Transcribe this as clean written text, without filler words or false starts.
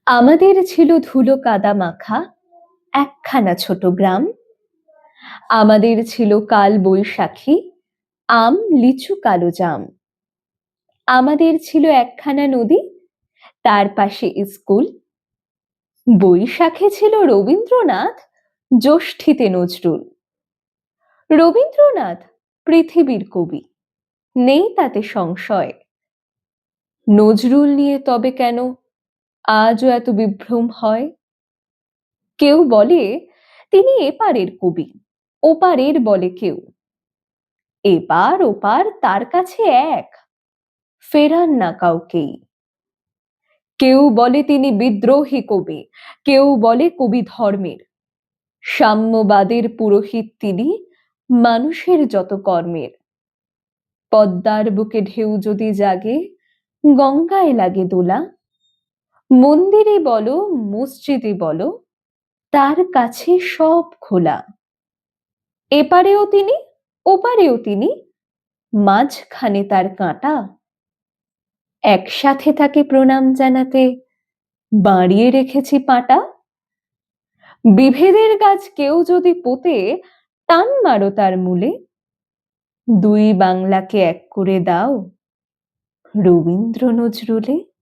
আমাদের ছিল ধুলো কাদা মাখা একখানা ছোট গ্রাম। আমাদের ছিল কাল বৈশাখী, আম লিচু কালো জাম। আমাদের ছিল একখানা নদী, তার পাশে স্কুল। বৈশাখে ছিল রবীন্দ্রনাথ, জ্যৈষ্ঠীতে নজরুল। রবীন্দ্রনাথ পৃথিবীর কবি, নেই তাতে সংশয়। নজরুল নিয়ে তবে কেন আজও এত বিভ্রম হয়? কেউ বলে তিনি এপারের কবি, ওপারের বলে কেউ। এপার ওপার তার কাছে এক, ফেরান না কাউকেই। কেউ বলে তিনি বিদ্রোহী কবি, কেউ বলে কবি ধর্মের। সাম্যবাদের পুরোহিত তিনি, মানুষের যত কর্মের। পদ্মার বুকে ঢেউ যদি জাগে, গঙ্গায় লাগে দোলা। মন্দিরে বলো মসজিদে বলো, তার কাছে সব খোলা। এপারেও তিনি, ওপারেও তিনি, মাঝখানে তার কাঁটা। একসাথে তাকে প্রণাম জানাতে বাড়িয়ে রেখেছি পাটা। বিভেদের গাছ কেউ যদি পোতে, টান মারো তার মূলে। দুই বাংলাকে এক করে দাও রবীন্দ্র নজরুলে।